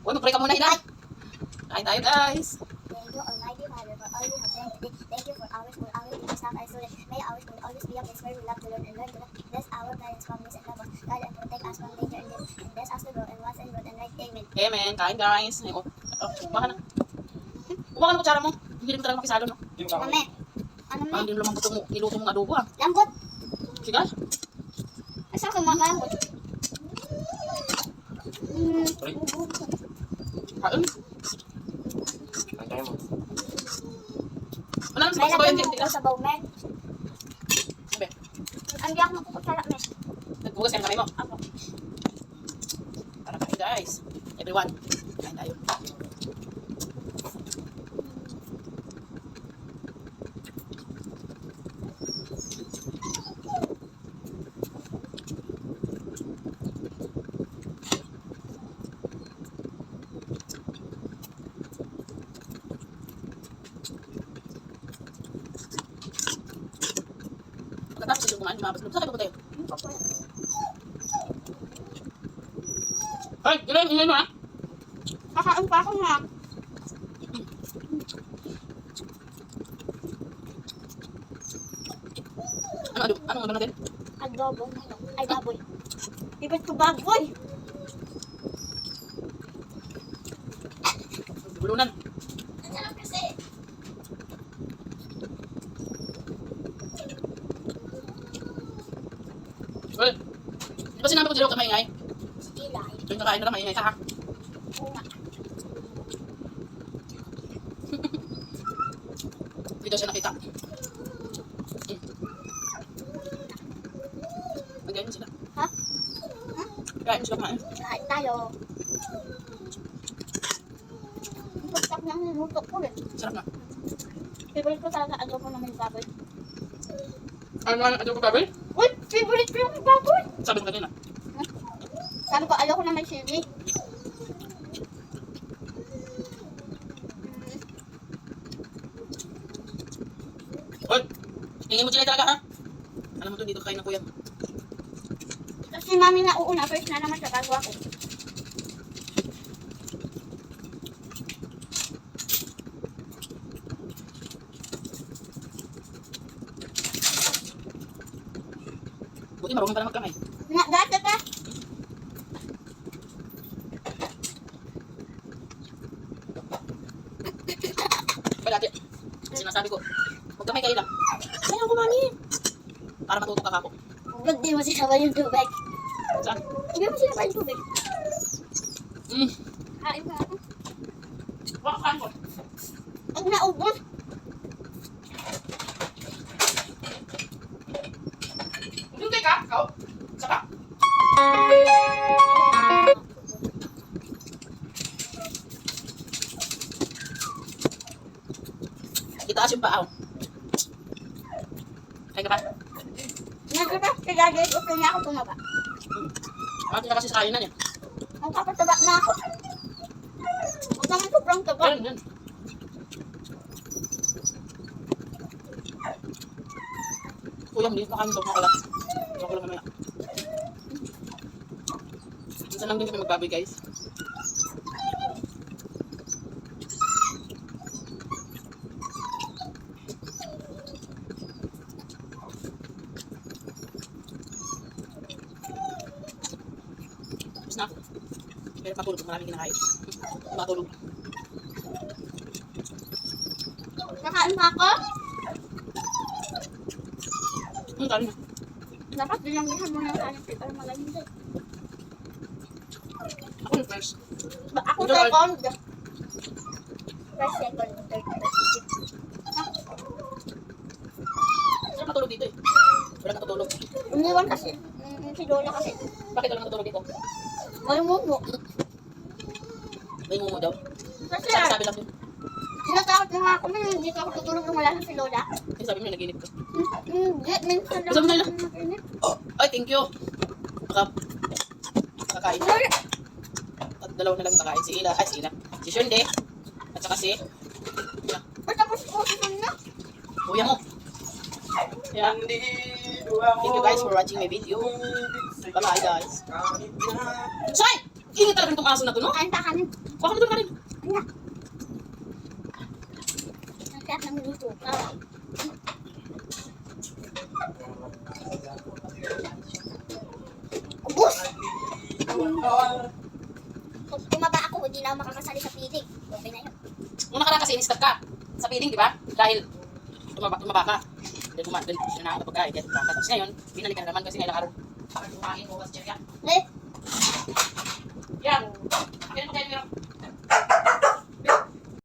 Uy, mag-pray ka muna, Hina. Kain tayo, guys. Thank you, Almighty Father, for all you have done today. Thank you for our school, our teachers, staff, our students. May our school always be a place where we love to learn and learn to love. Bless our parents, families, and loved ones. God, and protect us from danger and death. And bless us to grow and what's and good and right. Amen. Amen. Kain, guys. Ay, oh, baka na. Baka na kutsara mo. Hindi mo talaga makisalo, no? Mame, ano Parang me? hindi mo lumang buto mo. Niluto mong adobo, ah. Lambot. Sige. Asa ka mga lambot? Sorry. Kain. Wala naman sa May pagsabayan. lagyan Hindi mo na. sa bowl, me. Sabi, Hindi ako magkukutsara, me. nagbugas ka ng kamay mo. Ako. Tara, kain, guys. Everyone, kain tayo. Pagkatapos sila kumain, lumabas. Saan kayo tayo? Ay, ingay mo, ah. Kakain pa ako nga. Anong ano natin? Adobo. Ay, baboy. Ibig ko baboy. Bulunan. Ang sarap kasi. Well, di ba sinabi ko sila huwag ka maingay? Sige, lai. Tuwing kakain na lang maingay ka, ha? Oo nga. Dito siya nakita. Nagayon sila. Ha? Kain sila kumain. Kain tayo. Ang pagsak na niluto ko eh. Sarap na. Favorite ko talaga adobo na may baboy. Ano naman ang adobo baboy? Uy! Favorite ko yung may baboy! Sabi ko kanina. Sabi ko, ayoko na may chili. Hoy! Tingin mo sila talaga, ha? Alam mo to, dito kain ng kuya. Kasi mami na uuna, first na naman siya bago ako. Buti marunong ka na magkamay. Dati ka! Ba dati, sinasabi ko, magkamay kayo lang. Kaya ako, mami. Para matuto ka kako. Ba't di mo sinabay yung tubig? Saan? Hindi mo sinabay yung tubig. Hmm. Kain mo ako. Wakakan ko. Pag naubos, Hindi ka, ikaw. Saka. Itaas yung paa. Kaya ka ba? nagkita, kaya gusto niya ako tumaba. Mati na kasi sa kainan eh. Ang kapataba na ako. Huwag naman sobrang taba. Yan, yan. Kuya, hindi na kami ito. Makalat. Ako lang mamaya. Minsan lang din kami magbaboy, guys. Tapos na. Pero matulog. Maraming kinakain. Matulog. Nakain pa ako. Kali na. Dapat dinamihan mo ng kanin para malagay. Ako yung first. Ako Ito, second. First, second, third, fourth, fifth. Saan matulog dito eh? Wala natutulog. Iniwan kasi. Si Lola kasi. Bakit wala natutulog dito? May mumo. May ngumo daw. Kasi Sabi lang yun. sinatakot na nga ako na hindi ko ako tutulog nung wala na si Lola. Kasi sabi mo naginip ka. Hindi, minsan lang. Sabi mo na lang. nakinig. Ay, thank you. Makakain. At dalawa na lang kakain. Si Ila. Ay, si Ila. Si Shunde. At saka si Tapos ko na. kuya mo. Yeah. Thank you guys for watching my video. Bye-bye guys. Say! Ingat talaga itong aso na to, no? Kain pa kanin. Kuha ka na doon, Karin. Ano? Ang sarap ng luto. Ubus! Kung tumaba ako, hindi na ako makakasali sa feeding. Okay na yun. Nung nakaraan kasi in-stop ka sa feeding, di ba? Dahil tumaba ka. Dahil kumain na ako ng pagkain, kaya tumaba ka. Tapos ngayon, binalikan na naman kasi ngayon araw. Bakit kumain mo kasi siya? Eh, Yan. Kailan mo kayo nila?